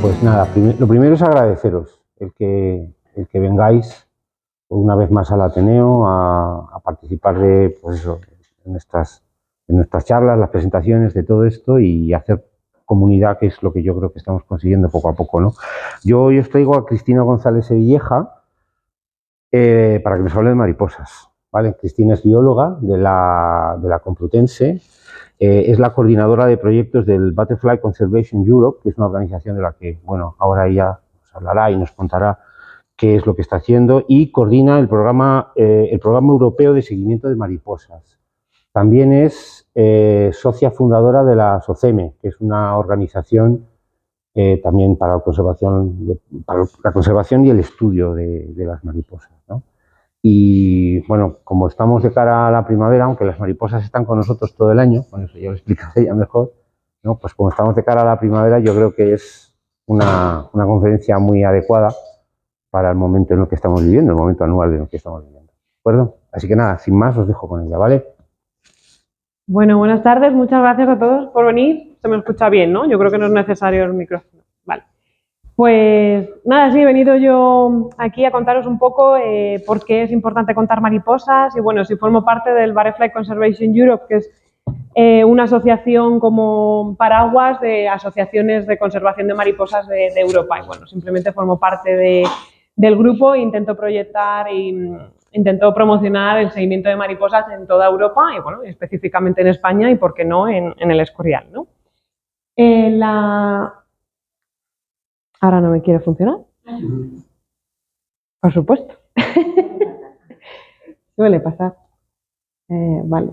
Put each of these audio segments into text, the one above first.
Pues nada, lo primero es agradeceros el que vengáis una vez más al Ateneo a participar de, pues eso, en nuestras charlas, las presentaciones de todo esto y hacer comunidad, que es lo que yo creo que estamos consiguiendo poco a poco, ¿no? Yo hoy os traigo a Cristina González Sevilleja para que nos hable de mariposas, ¿vale? Cristina es bióloga de la Complutense, es la coordinadora de proyectos del Butterfly Conservation Europe, que es una organización de la que, bueno, ahora ella nos hablará y nos contará qué es lo que está haciendo, y coordina el programa europeo de seguimiento de mariposas. También es socia fundadora de la SOCEME, que es una organización también para la conservación y el estudio de las mariposas, ¿no? Y bueno, como estamos de cara a la primavera, aunque las mariposas están con nosotros todo el año, con eso ya lo explicaré ella mejor, ¿no? Pues como estamos de cara a la primavera, yo creo que es una conferencia muy adecuada para el momento en el que estamos viviendo, el momento anual en el que estamos viviendo. ¿De acuerdo? Así que nada, sin más, os dejo con ella, ¿vale? Bueno, buenas tardes, muchas gracias a todos por venir. Se me escucha bien, ¿no? Yo creo que no es necesario el micrófono. Vale. Pues nada, sí, he venido yo aquí a contaros un poco por qué es importante contar mariposas y bueno, si formo parte del Butterfly Conservation Europe, que es una asociación como paraguas de asociaciones de conservación de mariposas de Europa. Y bueno, simplemente formo parte del grupo e intento proyectar y intento promocionar el seguimiento de mariposas en toda Europa y bueno, específicamente en España y por qué no en el Escorial, ¿no? Ahora no me quiere funcionar. Por supuesto. Suele pasar. Vale.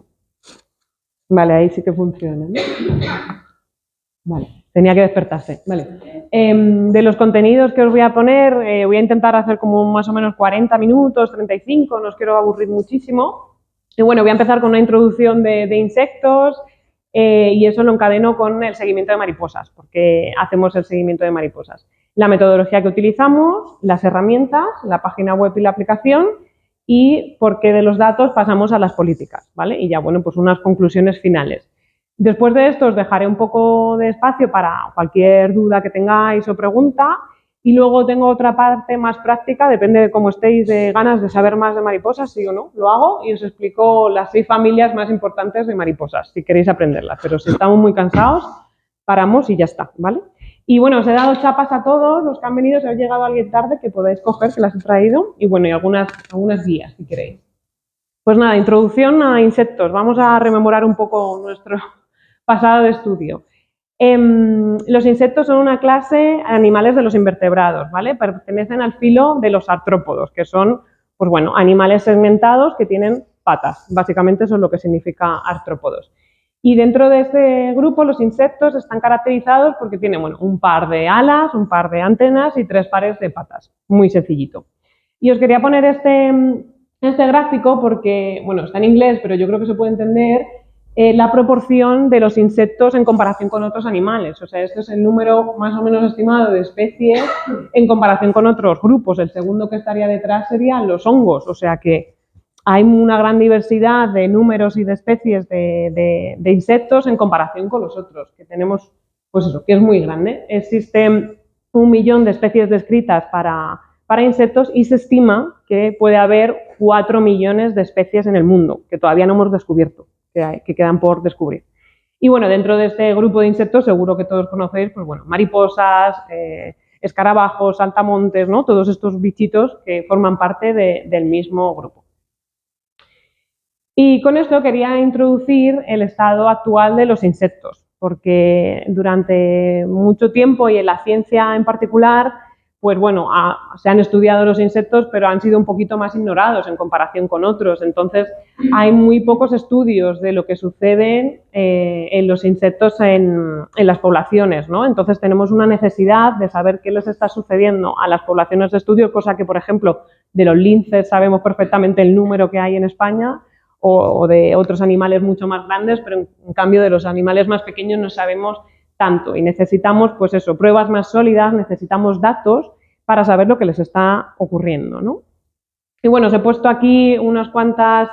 Vale, ahí sí que funciona, ¿no? Vale, tenía que despertarse. Vale. De los contenidos que os voy a poner, voy a intentar hacer como más o menos 40 minutos, 35, no os quiero aburrir muchísimo. Y bueno, voy a empezar con una introducción de insectos y eso lo encadeno con el seguimiento de mariposas, porque hacemos el seguimiento de mariposas. La metodología que utilizamos, las herramientas, la página web y la aplicación y por qué de los datos pasamos a las políticas, ¿vale? Y ya, bueno, pues unas conclusiones finales. Después de esto os dejaré un poco de espacio para cualquier duda que tengáis o pregunta y luego tengo otra parte más práctica, depende de cómo estéis de ganas de saber más de mariposas, sí o no, lo hago y os explico las 6 familias más importantes de mariposas, si queréis aprenderlas, pero si estamos muy cansados, paramos y ya está, ¿vale? Y bueno, os he dado chapas a todos los que han venido, si os ha llegado alguien tarde, que podáis coger, que las he traído, y bueno, y algunas guías, si queréis. Pues nada, introducción a insectos. Vamos a rememorar un poco nuestro pasado de estudio. Los insectos son una clase de animales de los invertebrados, ¿vale? Pertenecen al filo de los artrópodos, que son, pues bueno, animales segmentados que tienen patas. Básicamente eso es lo que significa artrópodos. Y dentro de este grupo los insectos están caracterizados porque tienen, bueno, un par de alas, un par de antenas y 3 pares de patas. Muy sencillito. Y os quería poner este gráfico porque, bueno, está en inglés, pero yo creo que se puede entender la proporción de los insectos en comparación con otros animales. O sea, este es el número más o menos estimado de especies en comparación con otros grupos. El segundo que estaría detrás serían los hongos. O sea que hay una gran diversidad de números y de especies de insectos en comparación con los otros, que tenemos, pues eso, que es muy grande. Existen 1 millón de especies descritas para insectos y se estima que puede haber 4 millones de especies en el mundo, que todavía no hemos descubierto, que quedan por descubrir. Y bueno, dentro de este grupo de insectos seguro que todos conocéis, pues bueno, mariposas, escarabajos, saltamontes, ¿no? Todos estos bichitos que forman parte del mismo grupo. Y con esto quería introducir el estado actual de los insectos, porque durante mucho tiempo y en la ciencia en particular, pues bueno, se han estudiado los insectos, pero han sido un poquito más ignorados en comparación con otros. Entonces, hay muy pocos estudios de lo que sucede en los insectos en las poblaciones, ¿no? Entonces, tenemos una necesidad de saber qué les está sucediendo a las poblaciones de estudio, cosa que, por ejemplo, de los linces sabemos perfectamente el número que hay en España, o de otros animales mucho más grandes, pero en cambio de los animales más pequeños no sabemos tanto y necesitamos, pues eso, pruebas más sólidas, necesitamos datos para saber lo que les está ocurriendo, ¿no? Y bueno, os he puesto aquí unas cuantas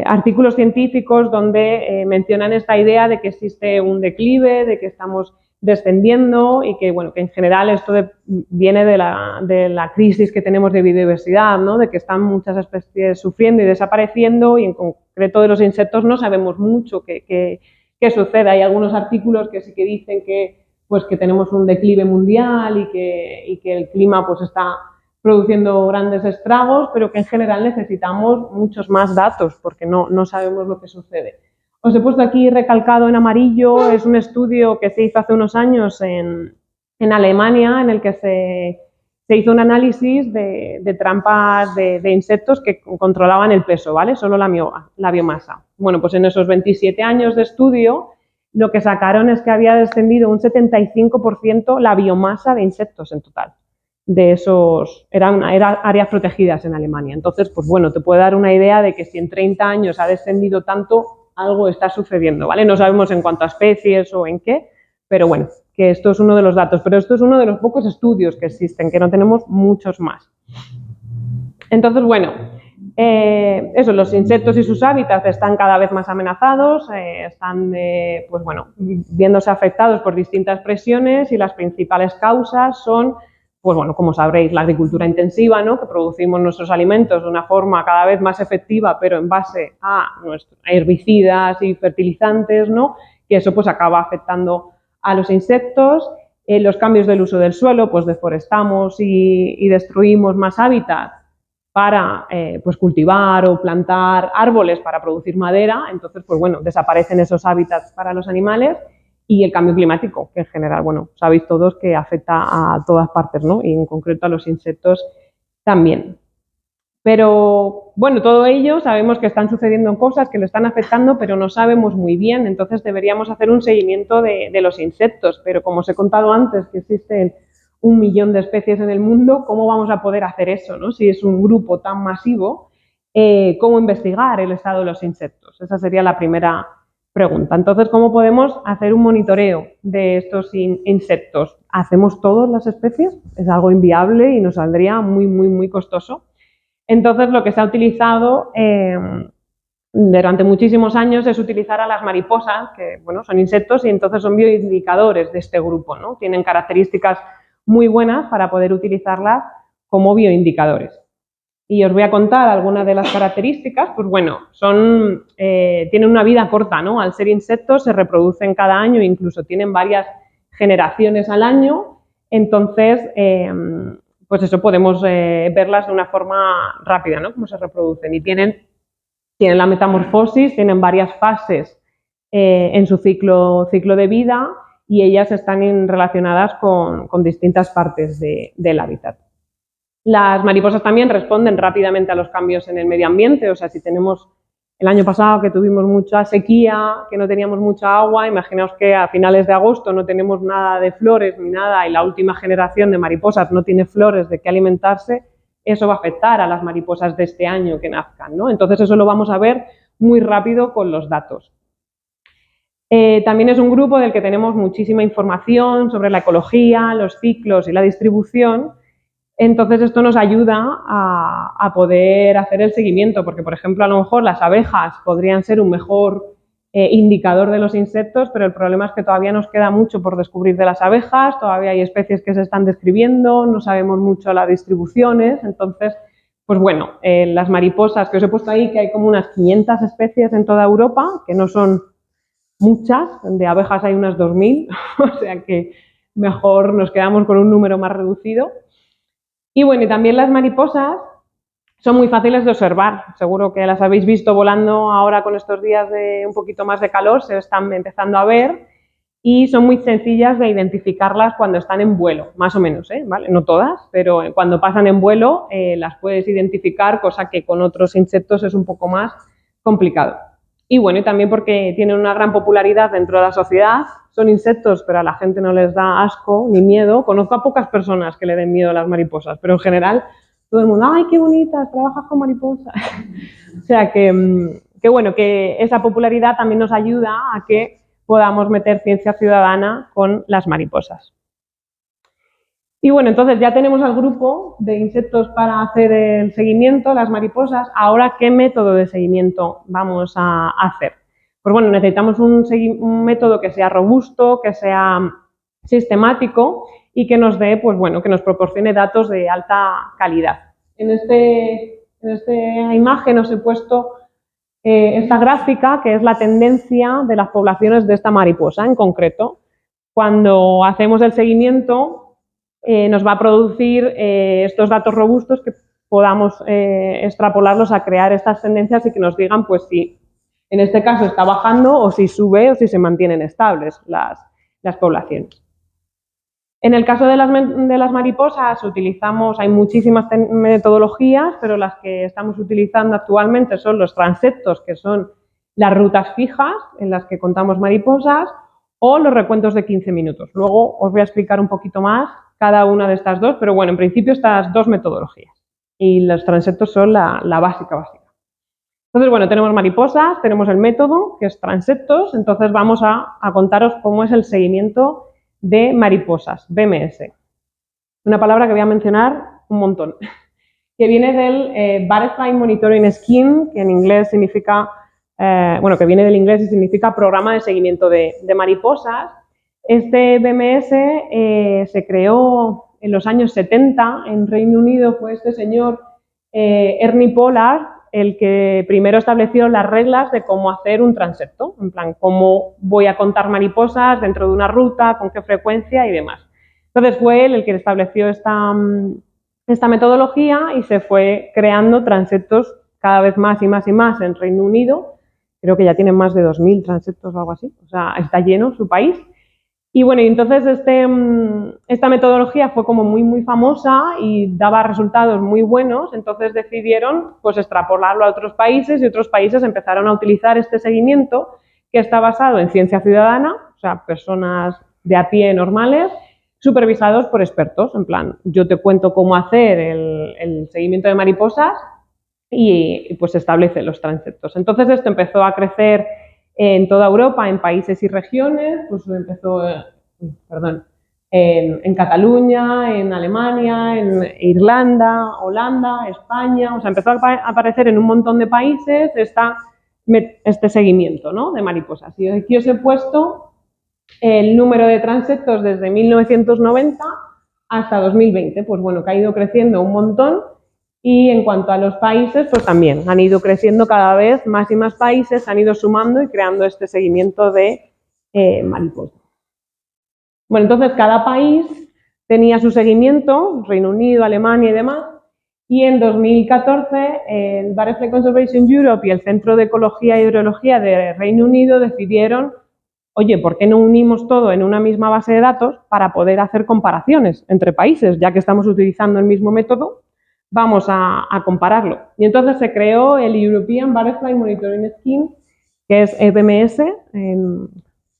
artículos científicos donde mencionan esta idea de que existe un declive, de que estamos descendiendo y que, bueno, que en general esto viene de la crisis que tenemos de biodiversidad, ¿no? De que están muchas especies sufriendo y desapareciendo, y en concreto de los insectos no sabemos mucho qué sucede. Hay algunos artículos que sí que dicen que tenemos un declive mundial y que el clima pues está produciendo grandes estragos, pero que en general necesitamos muchos más datos porque no sabemos lo que sucede. Os he puesto aquí recalcado en amarillo, es un estudio que se hizo hace unos años en Alemania, en el que se hizo un análisis de trampas de insectos que controlaban el peso, ¿vale? Solo la biomasa. Bueno, pues en esos 27 años de estudio, lo que sacaron es que había descendido un 75% la biomasa de insectos en total. De esos, eran áreas protegidas en Alemania. Entonces, pues bueno, te puede dar una idea de que si en 30 años ha descendido tanto, algo está sucediendo, ¿vale? No sabemos en cuánto a especies o en qué, pero bueno, que esto es uno de los datos. Pero esto es uno de los pocos estudios que existen, que no tenemos muchos más. Entonces, bueno, los insectos y sus hábitats están cada vez más amenazados, están, pues bueno, viéndose afectados por distintas presiones, y las principales causas son, pues bueno, como sabréis, la agricultura intensiva, ¿no? Que producimos nuestros alimentos de una forma cada vez más efectiva, pero en base a herbicidas y fertilizantes, ¿no? Que eso pues acaba afectando a los insectos. Los cambios del uso del suelo, pues deforestamos y destruimos más hábitat para pues cultivar o plantar árboles para producir madera. Entonces, pues bueno, desaparecen esos hábitats para los animales. Y el cambio climático, que en general, bueno, sabéis todos que afecta a todas partes, ¿no? Y en concreto a los insectos también. Pero, bueno, todo ello sabemos que están sucediendo cosas que lo están afectando, pero no sabemos muy bien. Entonces deberíamos hacer un seguimiento de los insectos. Pero como os he contado antes que existen 1 millón de especies en el mundo, ¿cómo vamos a poder hacer eso, ¿no? Si es un grupo tan masivo, ¿cómo investigar el estado de los insectos? Esa sería la primera pregunta. Entonces, ¿cómo podemos hacer un monitoreo de estos insectos? ¿Hacemos todas las especies? Es algo inviable y nos saldría muy, muy, muy costoso. Entonces, lo que se ha utilizado durante muchísimos años es utilizar a las mariposas, que bueno, son insectos y entonces son bioindicadores de este grupo, ¿no? Tienen características muy buenas para poder utilizarlas como bioindicadores. Y os voy a contar algunas de las características. Pues bueno, tienen una vida corta, ¿no? Al ser insectos se reproducen cada año, incluso tienen varias generaciones al año. Entonces, pues eso, podemos verlas de una forma rápida, ¿no? Cómo se reproducen. Y tienen la metamorfosis, tienen varias fases en su ciclo de vida, y ellas están relacionadas con distintas partes del hábitat. Las mariposas también responden rápidamente a los cambios en el medio ambiente. O sea, si tenemos el año pasado que tuvimos mucha sequía, que no teníamos mucha agua, imaginaos que a finales de agosto no tenemos nada de flores ni nada, y la última generación de mariposas no tiene flores de qué alimentarse, eso va a afectar a las mariposas de este año que nazcan, ¿no? Entonces eso lo vamos a ver muy rápido con los datos. También es un grupo del que tenemos muchísima información sobre la ecología, los ciclos y la distribución. Entonces esto nos ayuda a poder hacer el seguimiento, porque por ejemplo a lo mejor las abejas podrían ser un mejor indicador de los insectos, pero el problema es que todavía nos queda mucho por descubrir de las abejas, todavía hay especies que se están describiendo, no sabemos mucho las distribuciones. Entonces, pues bueno, las mariposas que os he puesto ahí, que hay como unas 500 especies en toda Europa, que no son muchas, de abejas hay unas 2000, o sea que mejor nos quedamos con un número más reducido. Y bueno, y también las mariposas son muy fáciles de observar. Seguro que las habéis visto volando ahora con estos días de un poquito más de calor, se están empezando a ver, y son muy sencillas de identificarlas cuando están en vuelo, más o menos, ¿vale? No todas, pero cuando pasan en vuelo las puedes identificar, cosa que con otros insectos es un poco más complicado. Y bueno, y también porque tienen una gran popularidad dentro de la sociedad. Son insectos, pero a la gente no les da asco ni miedo. Conozco a pocas personas que le den miedo a las mariposas, pero en general todo el mundo, ¡ay, qué bonitas! Trabajas con mariposas. O sea que bueno, que esa popularidad también nos ayuda a que podamos meter ciencia ciudadana con las mariposas. Y bueno, entonces ya tenemos al grupo de insectos para hacer el seguimiento, las mariposas. Ahora, ¿qué método de seguimiento vamos a hacer? Pues bueno, necesitamos un método que sea robusto, que sea sistemático y que nos dé, pues bueno, que nos proporcione datos de alta calidad. En esta imagen os he puesto esta gráfica, que es la tendencia de las poblaciones de esta mariposa en concreto. Cuando hacemos el seguimiento, nos va a producir estos datos robustos que podamos extrapolarlos a crear estas tendencias y que nos digan, pues, si en este caso está bajando o si sube o si se mantienen estables las poblaciones. En el caso de las mariposas hay muchísimas metodologías, pero las que estamos utilizando actualmente son los transeptos, que son las rutas fijas en las que contamos mariposas, o los recuentos de 15 minutos. Luego os voy a explicar un poquito más cada una de estas dos, pero bueno, en principio estas dos metodologías. Y los transeptos son la básica. Entonces, bueno, tenemos mariposas, tenemos el método, que es transeptos, entonces vamos a contaros cómo es el seguimiento de mariposas, BMS. Una palabra que voy a mencionar un montón, que viene del Butterfly Monitoring Scheme, que en inglés significa, que viene del inglés y significa Programa de Seguimiento de Mariposas. Este BMS se creó en los años 70 en Reino Unido. Fue este señor Ernie Pollard el que primero estableció las reglas de cómo hacer un transepto, en plan, cómo voy a contar mariposas dentro de una ruta, con qué frecuencia y demás. Entonces fue él el que estableció esta metodología y se fue creando transeptos cada vez más y más y más en Reino Unido. Creo que ya tienen más de 2000 transeptos o algo así, o sea, está lleno su país. Y bueno, y entonces esta metodología fue como muy famosa y daba resultados muy buenos, entonces decidieron pues extrapolarlo a otros países y otros países empezaron a utilizar este seguimiento que está basado en ciencia ciudadana, o sea, personas de a pie normales, supervisados por expertos, en plan, yo te cuento cómo hacer el seguimiento de mariposas y pues establece los transeptos. Entonces esto empezó a crecer en toda Europa, en países y regiones, pues empezó, en Cataluña, en Alemania, en Irlanda, Holanda, España, o sea, empezó a aparecer en un montón de países este seguimiento, ¿no?, de mariposas. Y aquí os he puesto el número de transeptos desde 1990 hasta 2020, pues bueno, que ha ido creciendo un montón. Y en cuanto a los países, pues también han ido creciendo cada vez más y más países, han ido sumando y creando este seguimiento de mariposas. Bueno, entonces cada país tenía su seguimiento, Reino Unido, Alemania y demás, y en 2014 el Butterfly Conservation Europe y el Centro de Ecología y Hidrología de Reino Unido decidieron, oye, ¿por qué no unimos todo en una misma base de datos para poder hacer comparaciones entre países, ya que estamos utilizando el mismo método? Vamos a compararlo. Y entonces se creó el European Butterfly Monitoring Scheme, que es EBMS,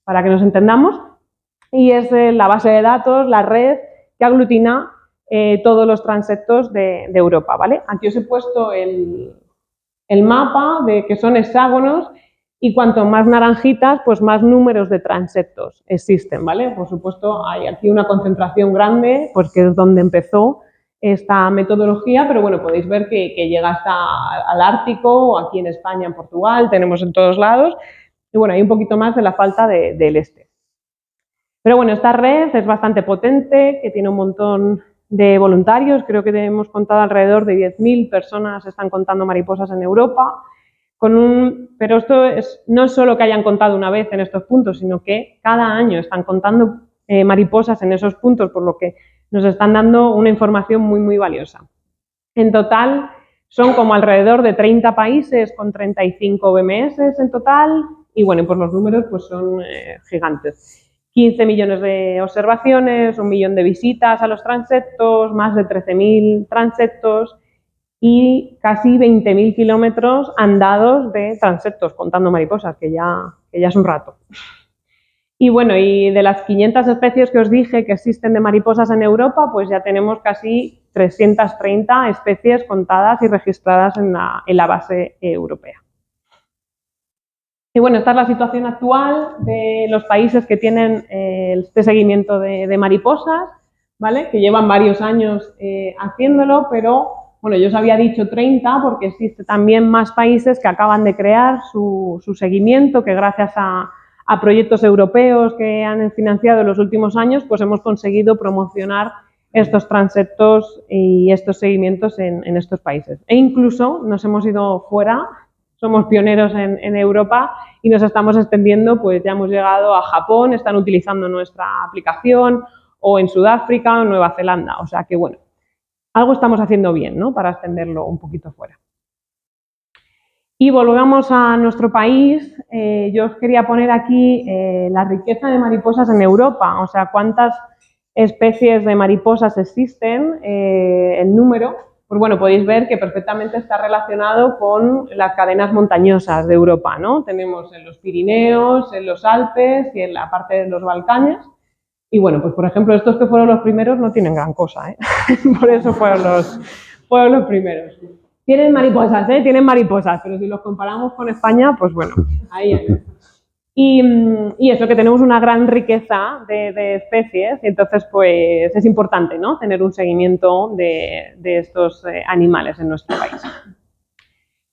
para que nos entendamos, y es la base de datos, la red que aglutina todos los transeptos de Europa, ¿vale? Aquí os he puesto el mapa de que son hexágonos y cuanto más naranjitas, pues más números de transeptos existen, ¿vale? Por supuesto, hay aquí una concentración grande, pues que es donde empezó esta metodología, pero bueno, podéis ver que llega hasta al Ártico, o aquí en España, en Portugal, tenemos en todos lados, y bueno, hay un poquito más de la falta del este. Pero bueno, esta red es bastante potente, que tiene un montón de voluntarios, creo que hemos contado alrededor de 10.000 personas están contando mariposas en Europa, pero esto no es solo que hayan contado una vez en estos puntos, sino que cada año están contando mariposas en esos puntos, por lo que nos están dando una información muy valiosa. En total son como alrededor de 30 países con 35 BMS en total y bueno, pues los números pues son gigantes. 15 millones de observaciones, 1 millón de visitas a los transeptos, más de 13.000 transeptos y casi 20.000 kilómetros andados de transeptos contando mariposas, que ya es un rato. Y bueno, y de las 500 especies que os dije que existen de mariposas en Europa, pues ya tenemos casi 330 especies contadas y registradas en la base europea. Y bueno, esta es la situación actual de los países que tienen este seguimiento de mariposas, ¿vale? Que llevan varios años haciéndolo, pero bueno, yo os había dicho 30 porque existen también más países que acaban de crear su seguimiento, que gracias a a proyectos europeos que han financiado en los últimos años, pues hemos conseguido promocionar estos transectos y estos seguimientos en estos países. E incluso nos hemos ido fuera, somos pioneros en Europa y nos estamos extendiendo, pues ya hemos llegado a Japón, están utilizando nuestra aplicación, o en Sudáfrica o en Nueva Zelanda. O sea que, bueno, algo estamos haciendo bien, ¿no?, para extenderlo un poquito fuera. Y volvamos a nuestro país. Yo os quería poner aquí la riqueza de mariposas en Europa, o sea, cuántas especies de mariposas existen, el número. Pues bueno, podéis ver que perfectamente está relacionado con las cadenas montañosas de Europa, ¿no? Tenemos en los Pirineos, en los Alpes y en la parte de los Balcanes. Y bueno, pues por ejemplo, estos que fueron los primeros no tienen gran cosa, ¿eh? Por eso fueron los primeros. Tienen mariposas, tienen mariposas, pero si los comparamos con España, pues bueno, ahí hay. Y eso, que tenemos una gran riqueza de especies, y entonces pues es importante, ¿no?, tener un seguimiento de estos animales en nuestro país.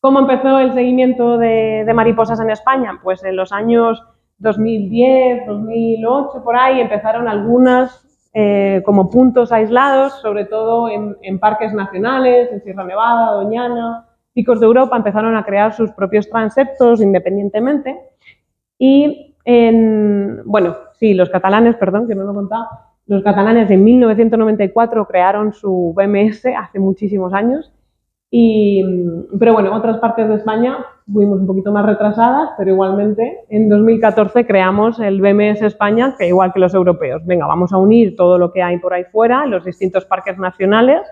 ¿Cómo empezó el seguimiento de mariposas en España? Pues en los años 2010, 2008, por ahí, empezaron algunas como puntos aislados, sobre todo en parques nacionales, en Sierra Nevada, Doñana, Picos de Europa, empezaron a crear sus propios transeptos independientemente. Y bueno, sí, los catalanes, perdón, que no lo he contado, los catalanes en 1994 crearon su BMS hace muchísimos años. Pero bueno, en otras partes de España fuimos un poquito más retrasadas, pero igualmente en 2014 creamos el BMS España, que igual que los europeos. Venga, vamos a unir todo lo que hay por ahí fuera, en los distintos parques nacionales,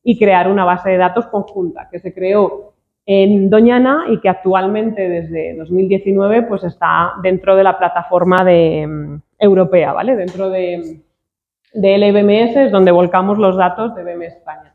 y crear una base de datos conjunta, que se creó en Doñana y que actualmente desde 2019 pues está dentro de la plataforma europea, ¿vale? Dentro de LBMS es donde volcamos los datos de BMS España.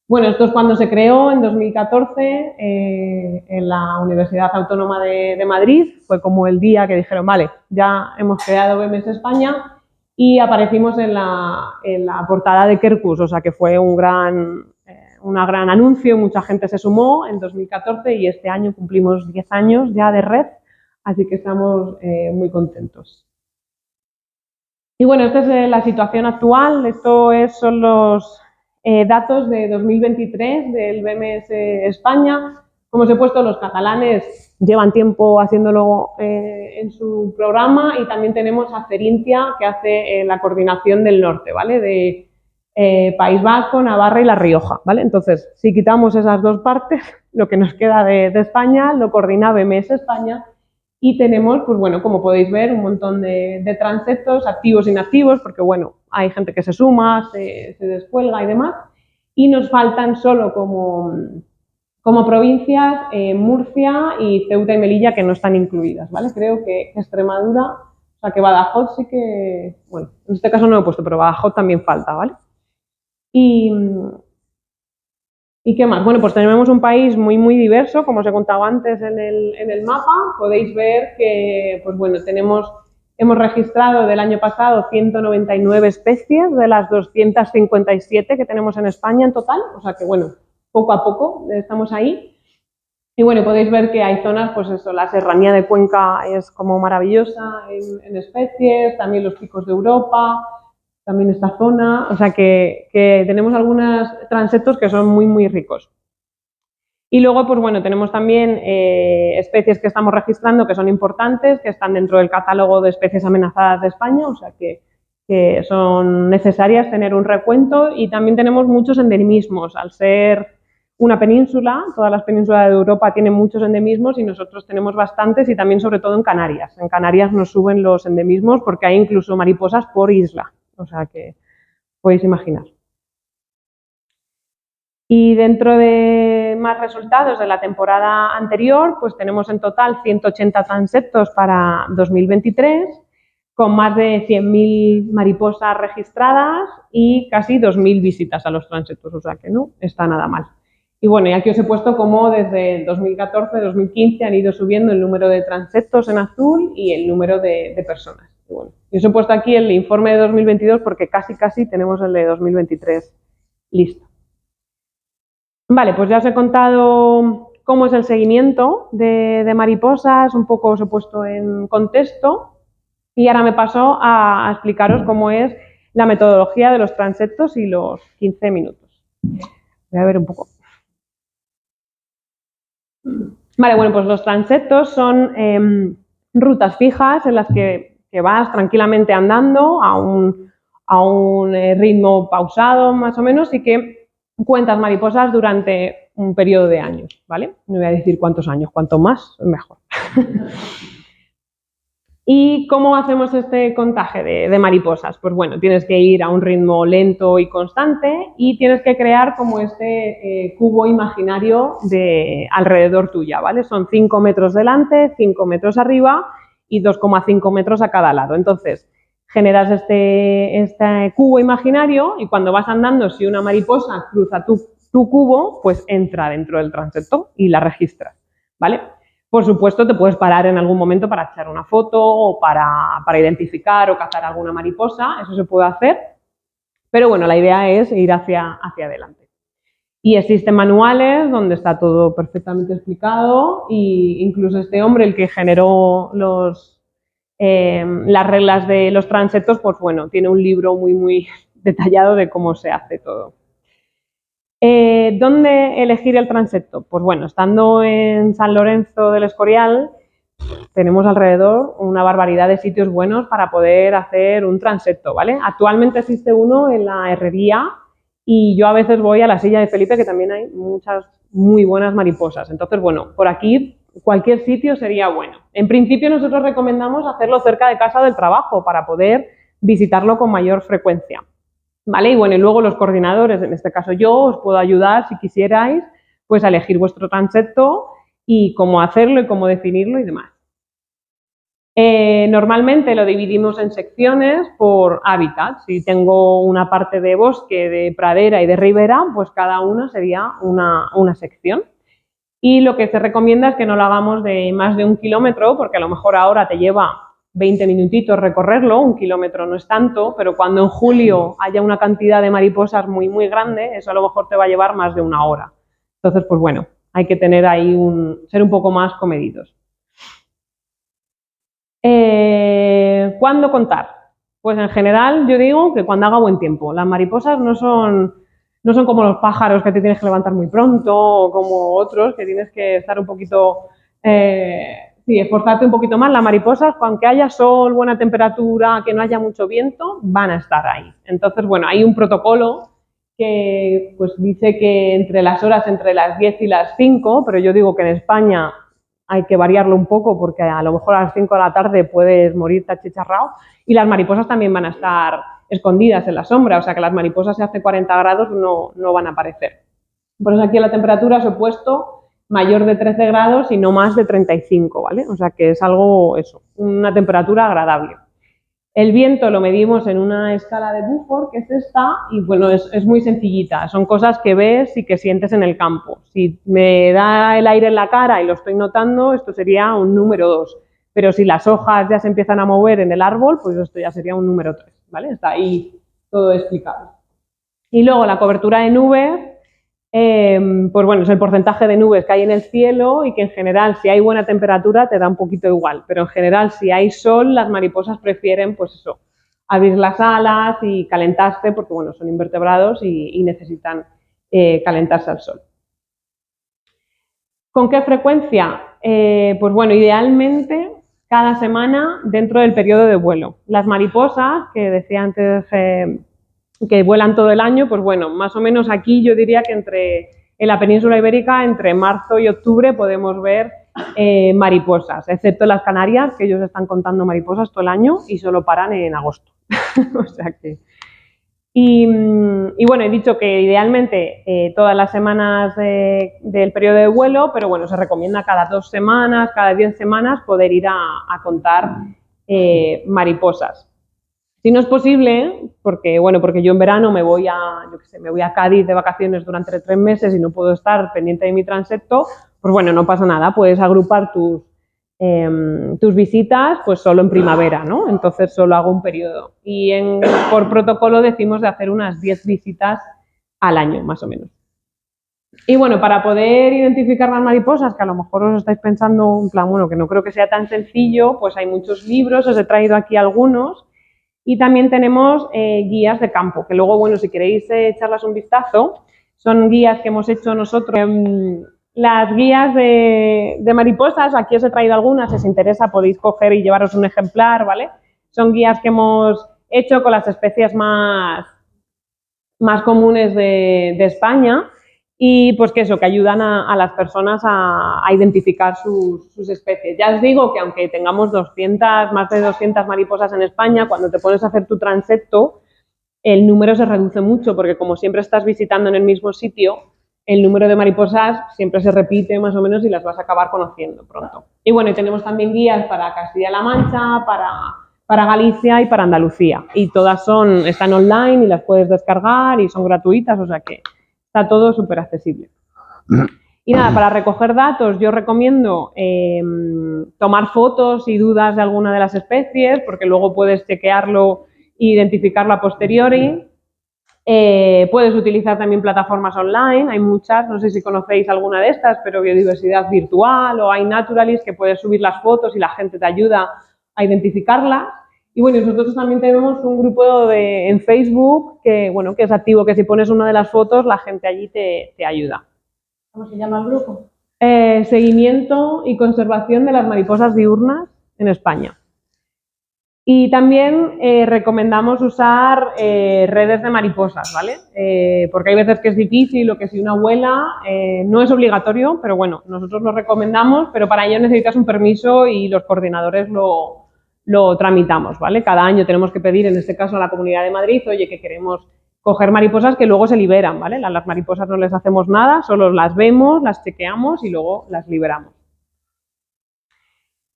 Bueno, esto es cuando se creó en 2014 en la Universidad Autónoma de Madrid. Fue como el día que dijeron, vale, ya hemos creado BMS España, y aparecimos en la portada de Quercus, o sea que fue un gran anuncio, mucha gente se sumó en 2014 y este año cumplimos 10 años ya de red, así que estamos muy contentos. Y bueno, esta es la situación actual, son los datos de 2023 del BMS España. Como os he puesto, los catalanes llevan tiempo haciéndolo en su programa, y también tenemos a Cerintia, que hace la coordinación del norte, ¿vale? De País Vasco, Navarra y La Rioja, ¿vale? Entonces, si quitamos esas dos partes, lo que nos queda de España lo coordina BMS España. Y tenemos, pues bueno, como podéis ver, un montón de transeptos activos e inactivos, porque bueno, hay gente que se suma, se descuelga y demás. Y nos faltan solo como provincias Murcia y Ceuta y Melilla, que no están incluidas, ¿vale? Creo que Extremadura, o sea que Badajoz sí que, bueno, en este caso no lo he puesto, pero Badajoz también falta, ¿vale? ¿Y qué más? Bueno, pues tenemos un país muy, muy diverso, como os he contado antes en el mapa. Podéis ver que, pues bueno, hemos registrado del año pasado 199 especies de las 257 que tenemos en España en total. O sea que, bueno, poco a poco estamos ahí. Y bueno, podéis ver que hay zonas, pues eso, la serranía de Cuenca es como maravillosa en especies, también los picos de Europa, también esta zona, o sea que tenemos algunos transeptos que son muy, muy ricos. Y luego, pues bueno, tenemos también especies que estamos registrando que son importantes, que están dentro del catálogo de especies amenazadas de España, o sea que son necesarias tener un recuento, y también tenemos muchos endemismos. Al ser una península, todas las penínsulas de Europa tienen muchos endemismos y nosotros tenemos bastantes, y también sobre todo en Canarias. En Canarias nos suben los endemismos porque hay incluso mariposas por isla. O sea que podéis imaginar. Y dentro de más resultados de la temporada anterior, pues tenemos en total 180 transeptos para 2023, con más de 100.000 mariposas registradas y casi 2.000 visitas a los transeptos, o sea que no está nada mal. Y bueno, y aquí os he puesto cómo desde 2014-2015 han ido subiendo el número de transeptos en azul y el número de personas. Y bueno, yo os he puesto aquí el informe de 2022 porque casi tenemos el de 2023 listo. Vale, pues ya os he contado cómo es el seguimiento de mariposas, un poco os he puesto en contexto. Y ahora me paso a explicaros cómo es la metodología de los transeptos y los 15 minutos. Voy a ver un poco. Vale, bueno, pues los transeptos son rutas fijas en las que vas tranquilamente andando a un ritmo pausado más o menos y que cuentas mariposas durante un periodo de años, ¿vale? No voy a decir cuántos años, cuanto más, mejor. ¿Y cómo hacemos este contaje de mariposas? Pues bueno, tienes que ir a un ritmo lento y constante y tienes que crear como este cubo imaginario de alrededor tuya, ¿vale? Son 5 metros delante, 5 metros arriba y 2,5 metros a cada lado. Entonces, generas este cubo imaginario y cuando vas andando, si una mariposa cruza tu cubo, pues entra dentro del transepto y la registras, ¿vale? Por supuesto, te puedes parar en algún momento para echar una foto o para identificar o cazar alguna mariposa, eso se puede hacer, pero bueno, la idea es ir hacia adelante. Y existen manuales donde está todo perfectamente explicado e incluso este hombre, el que generó las reglas de los transeptos, pues bueno, tiene un libro muy detallado de cómo se hace todo. ¿Dónde elegir el transepto? Pues bueno, estando en San Lorenzo del Escorial, tenemos alrededor una barbaridad de sitios buenos para poder hacer un transepto, ¿vale? Actualmente existe uno en la Herrería y yo a veces voy a la Silla de Felipe, que también hay muchas muy buenas mariposas. Entonces, bueno, por aquí cualquier sitio sería bueno. En principio nosotros recomendamos hacerlo cerca de casa del trabajo para poder visitarlo con mayor frecuencia. ¿Vale? Y bueno, y luego los coordinadores, en este caso yo, os puedo ayudar si quisierais, pues a elegir vuestro transepto y cómo hacerlo y cómo definirlo y demás. Normalmente lo dividimos en secciones por hábitat. Si tengo una parte de bosque, de pradera y de ribera, pues cada una sería una sección. Y lo que se recomienda es que no lo hagamos de más de 1 kilómetro, porque a lo mejor ahora te lleva 20 minutitos recorrerlo, 1 kilómetro no es tanto, pero cuando en julio haya una cantidad de mariposas muy grande, eso a lo mejor te va a llevar más de 1 hora. Entonces, pues bueno, hay que tener ahí ser un poco más comedidos. ¿Cuándo contar? Pues en general yo digo que cuando haga buen tiempo. Las mariposas no son como los pájaros que te tienes que levantar muy pronto o como otros que tienes que estar un poquito... Sí, esforzarte un poquito más. Las mariposas, aunque haya sol, buena temperatura, que no haya mucho viento, van a estar ahí. Entonces, bueno, hay un protocolo que pues dice que entre las 10 y las 5, pero yo digo que en España hay que variarlo un poco porque a lo mejor a las 5 de la tarde puedes morirte achicharrado y las mariposas también van a estar escondidas en la sombra, o sea que las mariposas si hace 40 grados no van a aparecer. Por eso aquí la temperatura os he puesto mayor de 13 grados y no más de 35, ¿vale? O sea que es algo, eso, una temperatura agradable. El viento lo medimos en una escala de Beaufort, que es esta, y bueno, es muy sencillita. Son cosas que ves y que sientes en el campo. Si me da el aire en la cara y lo estoy notando, esto sería un número 2. Pero si las hojas ya se empiezan a mover en el árbol, pues esto ya sería un número 3, ¿vale? Está ahí todo explicado. Y luego la cobertura de nubes, pues bueno, es el porcentaje de nubes que hay en el cielo y que en general si hay buena temperatura te da un poquito igual, pero en general si hay sol las mariposas prefieren pues eso, abrir las alas y calentarse porque bueno, son invertebrados y necesitan calentarse al sol. ¿Con qué frecuencia? Pues bueno, idealmente cada semana dentro del periodo de vuelo. Las mariposas, que decía antes que vuelan todo el año, pues bueno, más o menos aquí yo diría que en la península ibérica, entre marzo y octubre podemos ver mariposas, excepto en las Canarias, que ellos están contando mariposas todo el año y solo paran en agosto. O sea que... Y bueno, he dicho que idealmente todas las semanas del periodo de vuelo, pero bueno, se recomienda cada 2 semanas, cada 10 semanas poder ir a contar mariposas. Si no es posible, porque yo en verano me voy a Cádiz de vacaciones durante 3 meses y no puedo estar pendiente de mi transepto, pues bueno, no pasa nada, puedes agrupar tus visitas pues solo en primavera, ¿no? Entonces solo hago un periodo. Y por protocolo decimos de hacer unas 10 visitas al año, más o menos. Y bueno, para poder identificar las mariposas, que a lo mejor os estáis pensando, en plan, bueno, que no creo que sea tan sencillo, pues hay muchos libros, os he traído aquí algunos, y también tenemos guías de campo, que luego, bueno, si queréis echarlas un vistazo, son guías que hemos hecho nosotros. Las guías de mariposas, aquí os he traído algunas, si os interesa podéis coger y llevaros un ejemplar, ¿vale? Son guías que hemos hecho con las especies más comunes de España y pues que eso, que ayudan a las personas a identificar sus especies. Ya os digo que aunque tengamos más de 200 mariposas en España, cuando te pones a hacer tu transecto, el número se reduce mucho porque como siempre estás visitando en el mismo sitio, el número de mariposas siempre se repite más o menos y las vas a acabar conociendo pronto. Y bueno, y tenemos también guías para Castilla-La Mancha, para Galicia y para Andalucía. Y todas están online y las puedes descargar y son gratuitas, o sea que está todo súper accesible. Y nada, para recoger datos yo recomiendo tomar fotos y dudas de alguna de las especies, porque luego puedes chequearlo e identificarlo a posteriori. Puedes utilizar también plataformas online, hay muchas, no sé si conocéis alguna de estas, pero Biodiversidad Virtual o iNaturalist, que puedes subir las fotos y la gente te ayuda a identificarlas. Y bueno, nosotros también tenemos un grupo en Facebook que, bueno, que es activo, que si pones una de las fotos, la gente allí te ayuda. ¿Cómo se llama el grupo? Seguimiento y conservación de las mariposas diurnas en España. Y también recomendamos usar redes de mariposas, ¿vale? Porque hay veces que es difícil o que si una abuela no es obligatorio, pero bueno, nosotros lo recomendamos, pero para ello necesitas un permiso y los coordinadores lo tramitamos, ¿vale? Cada año tenemos que pedir, en este caso a la Comunidad de Madrid, oye, que queremos coger mariposas que luego se liberan, ¿vale? A las mariposas no les hacemos nada, solo las vemos, las chequeamos y luego las liberamos.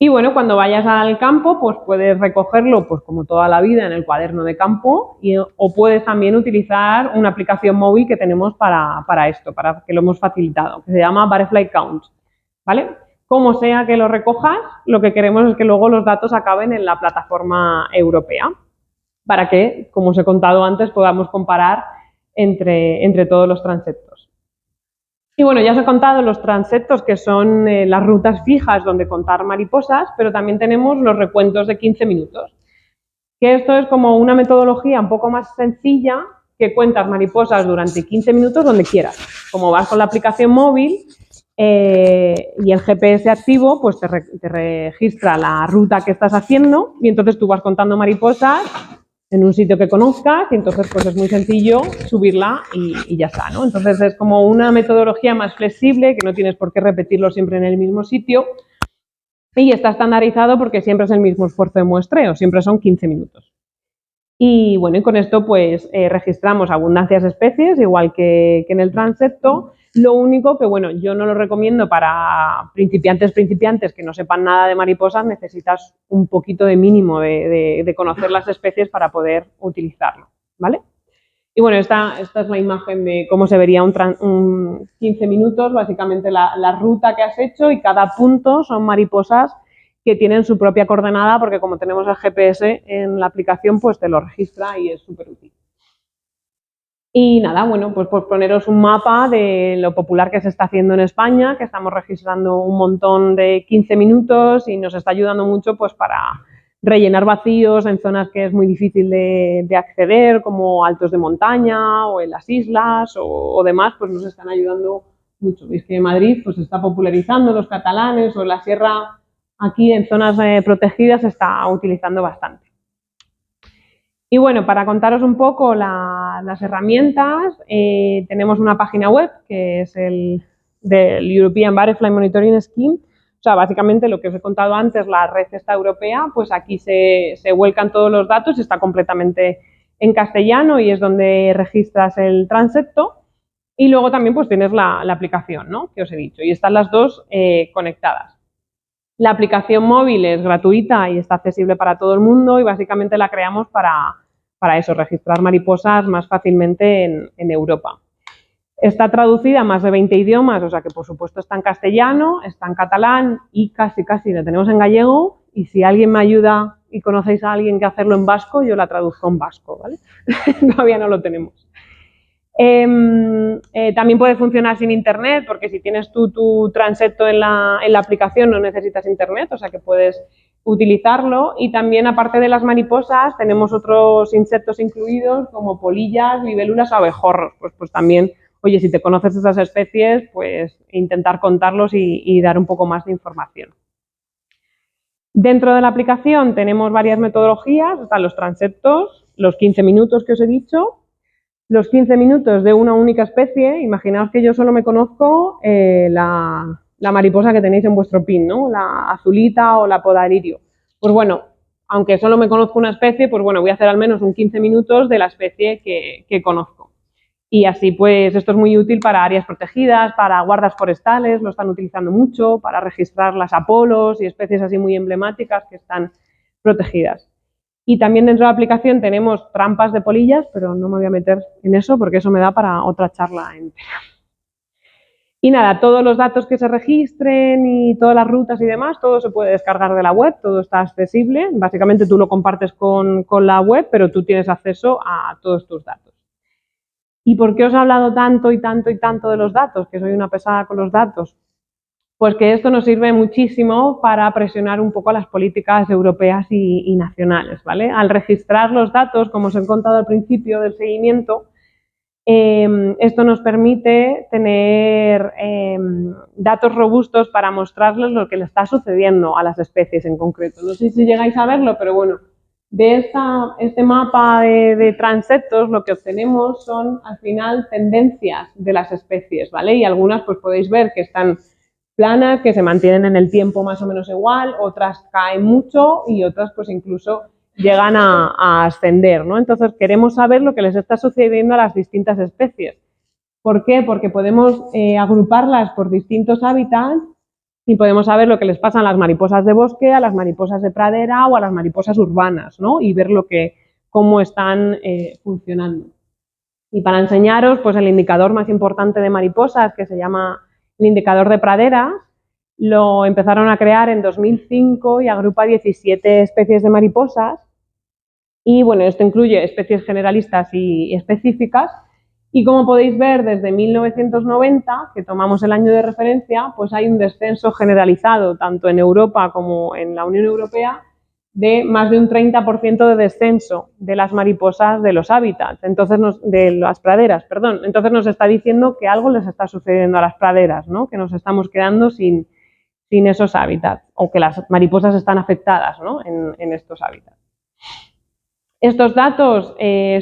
Y bueno, cuando vayas al campo, pues puedes recogerlo, pues como toda la vida, en el cuaderno de campo o puedes también utilizar una aplicación móvil que tenemos para esto, para que lo hemos facilitado, que se llama Butterfly Count, ¿vale? Como sea que lo recojas, lo que queremos es que luego los datos acaben en la plataforma europea, para que, como os he contado antes, podamos comparar entre todos los transectos. Y bueno, ya os he contado los transectos, que son las rutas fijas donde contar mariposas, pero también tenemos los recuentos de 15 minutos. Que esto es como una metodología un poco más sencilla, que cuentas mariposas durante 15 minutos donde quieras. Como vas con la aplicación móvil y el GPS activo, pues te registra la ruta que estás haciendo y entonces tú vas contando mariposas en un sitio que conozcas y entonces pues es muy sencillo subirla y ya está, ¿no? Entonces es como una metodología más flexible, que no tienes por qué repetirlo siempre en el mismo sitio y está estandarizado porque siempre es el mismo esfuerzo de muestreo, siempre son 15 minutos. Y bueno, y con esto pues registramos abundancias de especies, igual que en el transecto. Lo único que, bueno, yo no lo recomiendo para principiantes que no sepan nada de mariposas, necesitas un poquito de mínimo de conocer las especies para poder utilizarlo, ¿vale? Y bueno, esta es la imagen de cómo se vería un 15 minutos, básicamente la ruta que has hecho y cada punto son mariposas que tienen su propia coordenada porque como tenemos el GPS en la aplicación, pues te lo registra y es súper útil. Y nada, bueno, pues por poneros un mapa de lo popular que se está haciendo en España, que estamos registrando un montón de 15 minutos y nos está ayudando mucho pues para rellenar vacíos en zonas que es muy difícil de acceder, como altos de montaña o en las islas o demás, pues nos están ayudando mucho. Veis que en Madrid pues se está popularizando, los catalanes o la sierra aquí en zonas protegidas se está utilizando bastante. Y bueno, para contaros un poco las herramientas, tenemos una página web que es del European Butterfly Monitoring Scheme. O sea, básicamente lo que os he contado antes, la red esta europea, pues aquí se vuelcan todos los datos, está completamente en castellano y es donde registras el transecto. Y luego también pues tienes la aplicación, ¿no?, que os he dicho, y están las dos conectadas. La aplicación móvil es gratuita y está accesible para todo el mundo y básicamente la creamos para eso, registrar mariposas más fácilmente en Europa. Está traducida a más de 20 idiomas, o sea que por supuesto está en castellano, está en catalán y casi la tenemos en gallego, y si alguien me ayuda y conocéis a alguien que hacerlo en vasco, yo la traduzco en vasco, ¿vale? Todavía no lo tenemos. También puede funcionar sin internet, porque si tienes tú tu transecto en la aplicación no necesitas internet, o sea que puedes utilizarlo. Y también, aparte de las mariposas, tenemos otros insectos incluidos como polillas, libélulas o abejorros. Pues también, oye, si te conoces esas especies, pues intentar contarlos y dar un poco más de información. Dentro de la aplicación tenemos varias metodologías, están los transectos, los 15 minutos que os he dicho, los 15 minutos de una única especie. Imaginaos que yo solo me conozco la mariposa que tenéis en vuestro pin, ¿no? La azulita o la podaririo. Pues bueno, aunque solo me conozco una especie, pues bueno, voy a hacer al menos un 15 minutos de la especie que conozco. Y así, pues, esto es muy útil para áreas protegidas, para guardas forestales, lo están utilizando mucho, para registrar las apolos y especies así muy emblemáticas que están protegidas. Y también dentro de la aplicación tenemos trampas de polillas, pero no me voy a meter en eso porque eso me da para otra charla entera. Y nada, todos los datos que se registren y todas las rutas y demás, todo se puede descargar de la web, todo está accesible. Básicamente tú lo compartes con la web, pero tú tienes acceso a todos tus datos. ¿Y por qué os he hablado tanto y tanto y tanto de los datos? Que soy una pesada con los datos. Pues que esto nos sirve muchísimo para presionar un poco a las políticas europeas y nacionales, ¿vale? Al registrar los datos, como os he contado al principio del seguimiento, esto nos permite tener datos robustos para mostrarles lo que le está sucediendo a las especies en concreto. No sé si llegáis a verlo, pero bueno, de este mapa de transectos lo que obtenemos son al final tendencias de las especies, ¿vale? Y algunas pues podéis ver que están planas, que se mantienen en el tiempo más o menos igual, otras caen mucho y otras pues incluso llegan a ascender, ¿no? Entonces queremos saber lo que les está sucediendo a las distintas especies. ¿Por qué? Porque podemos agruparlas por distintos hábitats y podemos saber lo que les pasa a las mariposas de bosque, a las mariposas de pradera o a las mariposas urbanas, ¿no? Y ver cómo están funcionando. Y para enseñaros, pues el indicador más importante de mariposas, que se llama el indicador de praderas, lo empezaron a crear en 2005 y agrupa 17 especies de mariposas. Y bueno, esto incluye especies generalistas y específicas. Y como podéis ver, desde 1990, que tomamos el año de referencia, pues hay un descenso generalizado, tanto en Europa como en la Unión Europea, de más de un 30% de descenso de las mariposas de los hábitats, de las praderas, perdón. Entonces nos está diciendo que algo les está sucediendo a las praderas, ¿no? Que nos estamos quedando sin esos hábitats, o que las mariposas están afectadas, ¿no? en estos hábitats. Estos datos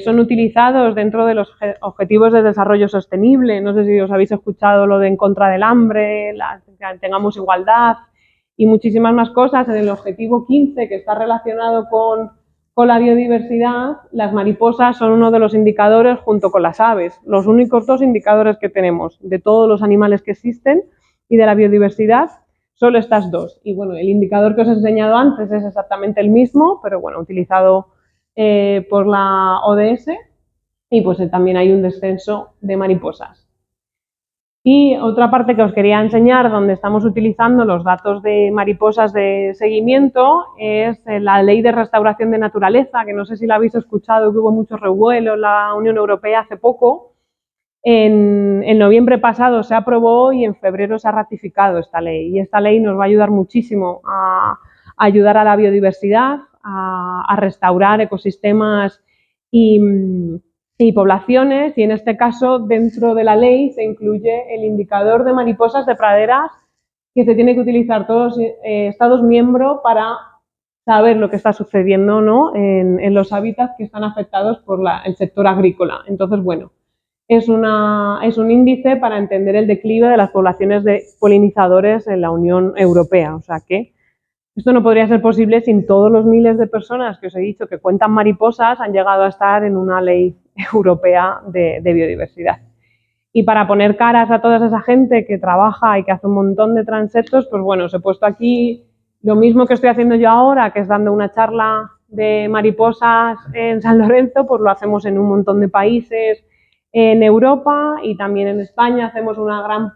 son utilizados dentro de los objetivos de desarrollo sostenible. No sé si os habéis escuchado lo de en contra del hambre, que tengamos igualdad y muchísimas más cosas. En el objetivo 15, que está relacionado con la biodiversidad, las mariposas son uno de los indicadores junto con las aves. Los únicos dos indicadores que tenemos de todos los animales que existen y de la biodiversidad, solo estas dos. Y bueno, el indicador que os he enseñado antes es exactamente el mismo, pero bueno, utilizado por la ODS, y pues también hay un descenso de mariposas. Y otra parte que os quería enseñar, donde estamos utilizando los datos de mariposas de seguimiento, es la Ley de Restauración de Naturaleza, que no sé si la habéis escuchado, que hubo mucho revuelo en la Unión Europea hace poco. En noviembre pasado se aprobó y en febrero se ha ratificado esta ley. Y esta ley nos va a ayudar muchísimo a ayudar a la biodiversidad, a restaurar ecosistemas y poblaciones, y en este caso dentro de la ley se incluye el indicador de mariposas de praderas que se tiene que utilizar todos los Estados miembros para saber lo que está sucediendo, ¿no? en los hábitats que están afectados por el sector agrícola. Entonces, bueno, es un índice para entender el declive de las poblaciones de polinizadores en la Unión Europea, o sea que esto no podría ser posible sin todos los miles de personas que os he dicho que cuentan mariposas han llegado a estar en una ley europea de biodiversidad. Y para poner caras a toda esa gente que trabaja y que hace un montón de transectos, pues bueno, os he puesto aquí lo mismo que estoy haciendo yo ahora, que es dando una charla de mariposas en San Lorenzo, pues lo hacemos en un montón de países en Europa y también en España hacemos una gran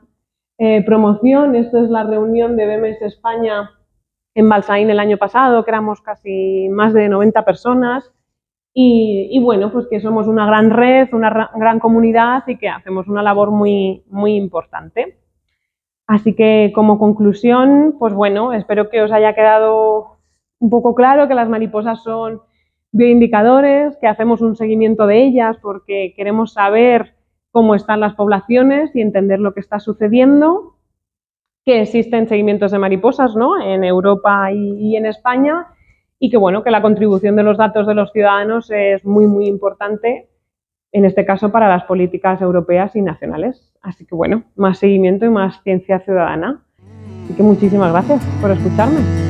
promoción. Esto es la reunión de BMS España en Balsaín el año pasado, que éramos casi más de 90 personas, y bueno, pues que somos una gran red, una gran comunidad y que hacemos una labor muy, muy importante. Así que como conclusión, pues bueno, espero que os haya quedado un poco claro que las mariposas son bioindicadores, que hacemos un seguimiento de ellas porque queremos saber cómo están las poblaciones y entender lo que está sucediendo, que existen seguimientos de mariposas, ¿no?, en Europa y en España, y que bueno, que la contribución de los datos de los ciudadanos es muy, muy importante, en este caso para las políticas europeas y nacionales. Así que bueno, más seguimiento y más ciencia ciudadana. Así que muchísimas gracias por escucharme.